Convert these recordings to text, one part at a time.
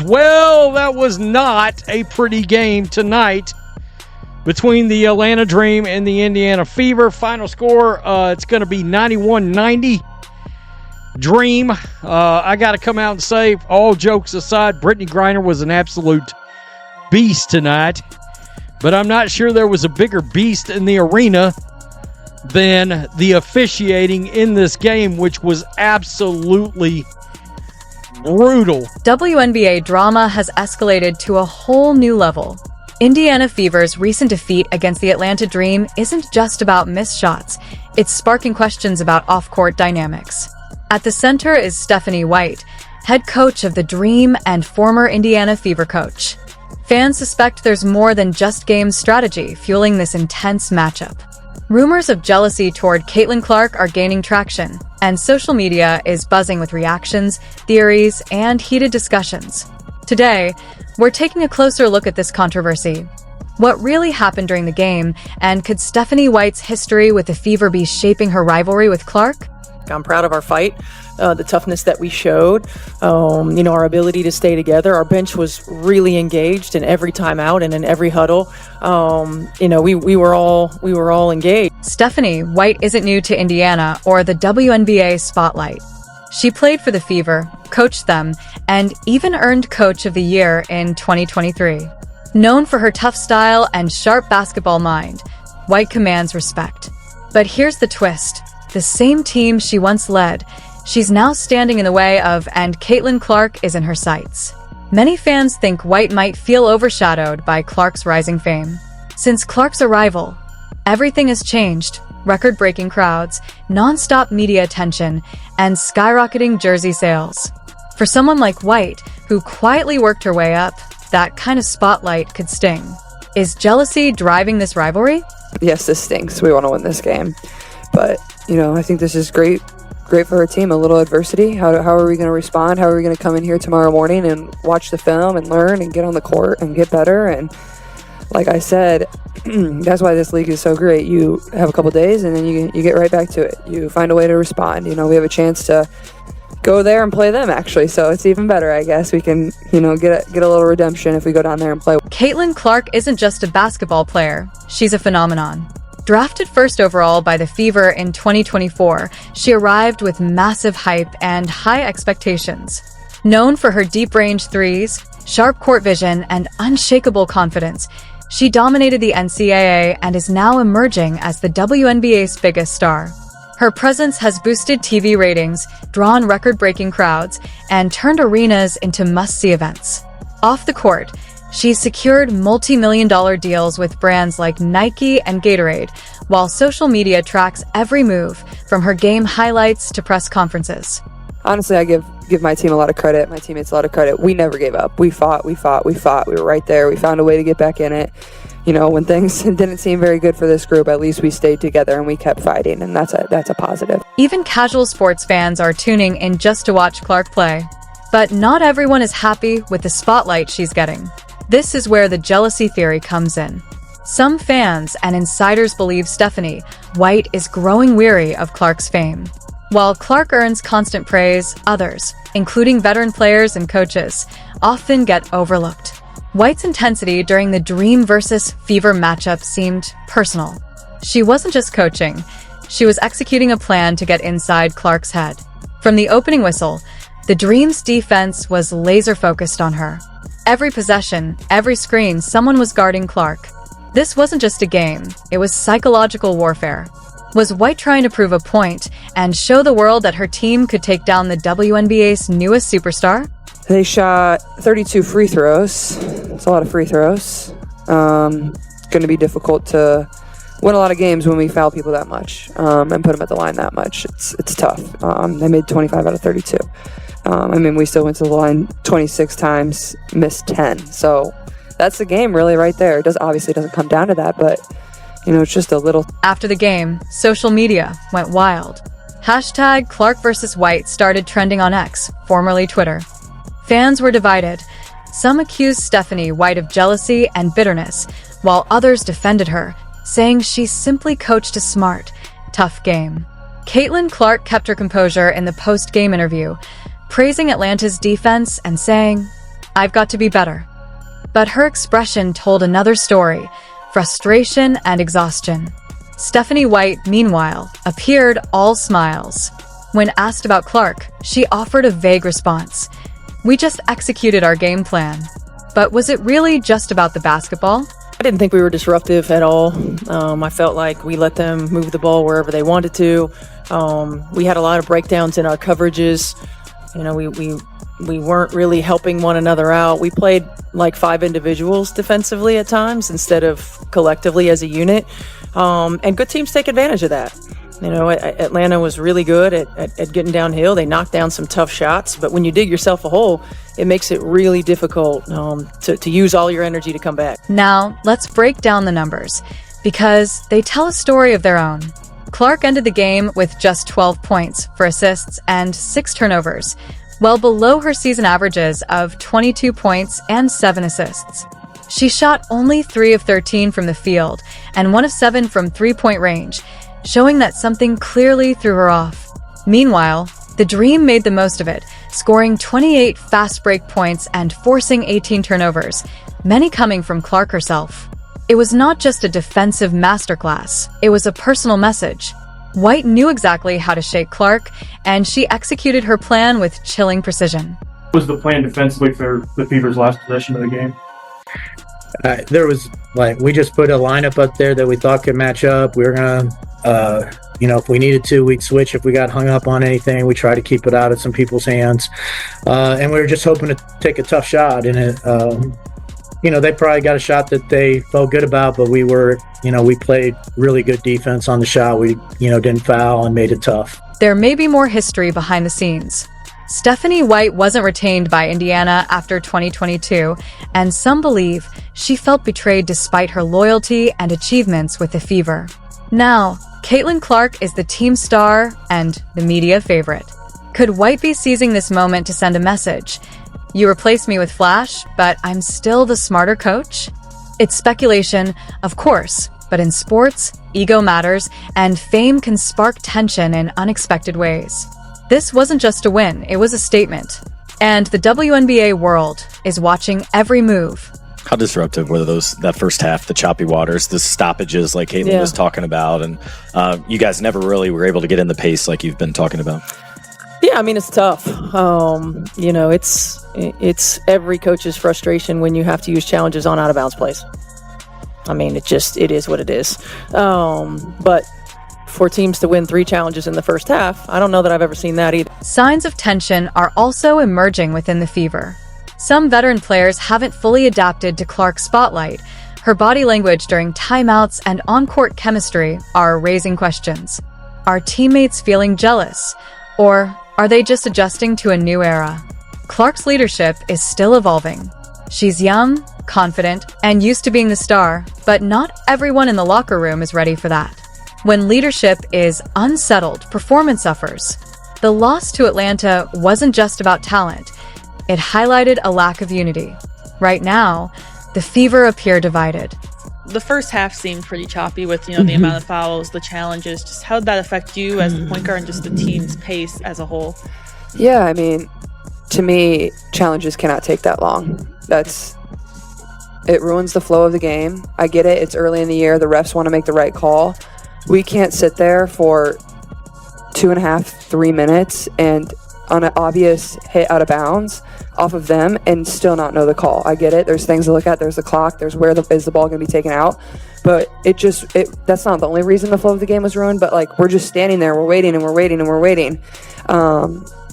Well, that was not a pretty game tonight between the Atlanta Dream and the Indiana Fever. Final score, it's going to be 91-90. Dream, I got to come out and say, all jokes aside, Brittany Griner was an absolute beast tonight. But I'm not sure there was a bigger beast in the arena than the officiating in this game, which was absolutely brutal. WNBA drama has escalated to a whole new level. Indiana Fever's recent defeat against the Atlanta Dream isn't just about missed shots, it's sparking questions about off-court dynamics. At the center is Stephanie White, head coach of the Dream and former Indiana Fever coach. Fans suspect there's more than just game strategy fueling this intense matchup. Rumors of jealousy toward Caitlin Clark are gaining traction, and social media is buzzing with reactions, theories, and heated discussions. Today, we're taking a closer look at this controversy. What really happened during the game, and could Stephanie White's history with the Fever be shaping her rivalry with Clark? I'm proud of our fight, the toughness that we showed, our ability to stay together. Our bench was really engaged in every timeout and in every huddle. We were all engaged. Stephanie White isn't new to Indiana or the WNBA spotlight. She played for the Fever, coached them, and even earned Coach of the Year in 2023. Known for her tough style and sharp basketball mind, White commands respect. But here's the twist. The same team she once led, she's now standing in the way of, and Caitlin Clark is in her sights. Many fans think White might feel overshadowed by Clark's rising fame. Since Clark's arrival, everything has changed. Record-breaking crowds, non-stop media attention, and skyrocketing jersey sales. For someone like White, who quietly worked her way up, that kind of spotlight could sting. Is jealousy driving this rivalry? Yes, this stinks. We want to win this game. But, I think this is great for our team. A little adversity. How are we going to respond? How are we going to come in here tomorrow morning and watch the film and learn and get on the court and get better? And like I said, that's why this league is so great. You have a couple days and then you get right back to it. You find a way to respond. We have a chance to go there and play them, actually. So it's even better, I guess. We can, get a little redemption if we go down there and play. Caitlin Clark isn't just a basketball player. She's a phenomenon. Drafted first overall by the Fever in 2024, she arrived with massive hype and high expectations. Known for her deep-range threes, sharp court vision, and unshakable confidence, she dominated the NCAA and is now emerging as the WNBA's biggest star. Her presence has boosted TV ratings, drawn record-breaking crowds, and turned arenas into must-see events. Off the court, she's secured multi-million-dollar deals with brands like Nike and Gatorade, while social media tracks every move, from her game highlights to press conferences. Honestly, I give my team a lot of credit, my teammates a lot of credit. We never gave up. We fought. We were right there. We found a way to get back in it. When things didn't seem very good for this group, at least we stayed together and we kept fighting, and that's a positive. Even casual sports fans are tuning in just to watch Clark play. But not everyone is happy with the spotlight she's getting. This is where the jealousy theory comes in. Some fans and insiders believe Stephanie White is growing weary of Clark's fame. While Clark earns constant praise, others, including veteran players and coaches, often get overlooked. White's intensity during the Dream versus Fever matchup seemed personal. She wasn't just coaching, she was executing a plan to get inside Clark's head. From the opening whistle, the Dream's defense was laser-focused on her. Every possession, every screen, someone was guarding Clark. This wasn't just a game, it was psychological warfare. Was White trying to prove a point and show the world that her team could take down the WNBA's newest superstar? They shot 32 free throws. It's a lot of free throws. Going to be difficult to win a lot of games when we foul people that much and put them at the line that much. It's tough. They made 25 out of 32. We still went to the line 26 times, missed 10. So that's the game really right there. It obviously doesn't come down to that, but it's just a little. After the game, social media went wild. Hashtag Clark vs. White started trending on X, formerly Twitter. Fans were divided. Some accused Stephanie White of jealousy and bitterness, while others defended her, saying she simply coached a smart, tough game. Caitlin Clark kept her composure in the post-game interview, praising Atlanta's defense and saying, I've got to be better. But her expression told another story: frustration and exhaustion. Stephanie White, meanwhile, appeared all smiles. When asked about Clark, she offered a vague response: "We just executed our game plan." But was it really just about the basketball? I didn't think we were disruptive at all. I felt like we let them move the ball wherever they wanted to. We had a lot of breakdowns in our coverages. We weren't really helping one another out. We played like 5 individuals defensively at times instead of collectively as a unit. And good teams take advantage of that. Atlanta was really good at getting downhill. They knocked down some tough shots, but when you dig yourself a hole, it makes it really difficult to use all your energy to come back. Now, let's break down the numbers, because they tell a story of their own. Clark ended the game with just 12 points, 4 assists, and 6 turnovers, well below her season averages of 22 points and 7 assists. She shot only 3 of 13 from the field and 1 of 7 from three-point range, showing that something clearly threw her off. Meanwhile, the Dream made the most of it, scoring 28 fast break points and forcing 18 turnovers, many coming from Clark herself. It was not just a defensive masterclass, it was a personal message. White knew exactly how to shake Clark, and she executed her plan with chilling precision. What was the plan defensively for the Fever's last possession of the game? We just put a lineup up there that we thought could match up. We were going to, if we needed to, we'd switch. If we got hung up on anything, we try to keep it out of some people's hands. And we were just hoping to take a tough shot. And they probably got a shot that they felt good about, but we played really good defense on the shot. We, didn't foul and made it tough. There may be more history behind the scenes. Stephanie White wasn't retained by Indiana after 2022, and some believe she felt betrayed despite her loyalty and achievements with the Fever. Now, Caitlin Clark is the team star and the media favorite. Could White be seizing this moment to send a message? You replaced me with Flash, but I'm still the smarter coach? It's speculation, of course, but in sports, ego matters, and fame can spark tension in unexpected ways. This wasn't just a win, it was a statement. And the WNBA world is watching every move. How disruptive were that first half, the choppy waters, the stoppages like Caitlin was talking about, and you guys never really were able to get in the pace like you've been talking about? Yeah, it's tough. It's every coach's frustration when you have to use challenges on out-of-bounds plays. It is what it is. But for teams to win 3 challenges in the first half, I don't know that I've ever seen that either. Signs of tension are also emerging within the Fever. Some veteran players haven't fully adapted to Clark's spotlight. Her body language during timeouts and on-court chemistry are raising questions. Are teammates feeling jealous? Or are they just adjusting to a new era? Clark's leadership is still evolving. She's young, confident, and used to being the star, but not everyone in the locker room is ready for that. When leadership is unsettled, performance suffers. The loss to Atlanta wasn't just about talent. It highlighted a lack of unity. Right now, the Fever appear divided. The first half seemed pretty choppy with, the amount of fouls, the challenges. Just how did that affect you as the point guard and just the team's pace as a whole? Yeah, to me, challenges cannot take that long. It ruins the flow of the game. I get it. It's early in the year. The refs want to make the right call. We can't sit there for 2.5, 3 minutes and on an obvious hit out of bounds off of them and still not know the call. I get it. There's things to look at. There's the clock. There's is the ball going to be taken out. But that's not the only reason the flow of the game was ruined. But we're just standing there. We're waiting and we're waiting and we're waiting.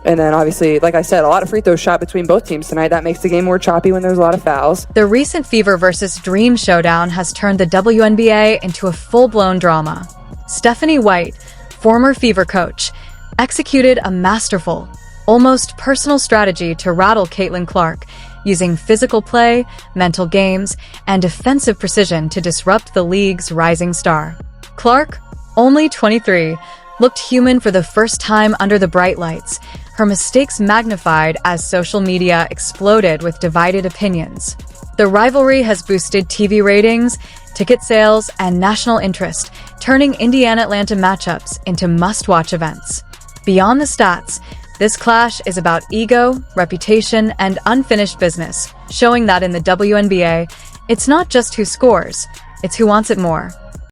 And then obviously, like I said, a lot of free throws shot between both teams tonight. That makes the game more choppy when there's a lot of fouls. The recent Fever versus Dream showdown has turned the WNBA into a full-blown drama. Stephanie White, former Fever coach, executed a masterful, almost personal strategy to rattle Caitlin Clark, using physical play, mental games, and defensive precision to disrupt the league's rising star. Clark, only 23, looked human for the first time under the bright lights, her mistakes magnified as social media exploded with divided opinions. The rivalry has boosted TV ratings, ticket sales, and national interest, turning Indiana-Atlanta matchups into must-watch events. Beyond the stats, this clash is about ego, reputation, and unfinished business. showing that in the WNBA, it's not just who scores, it's who wants it more.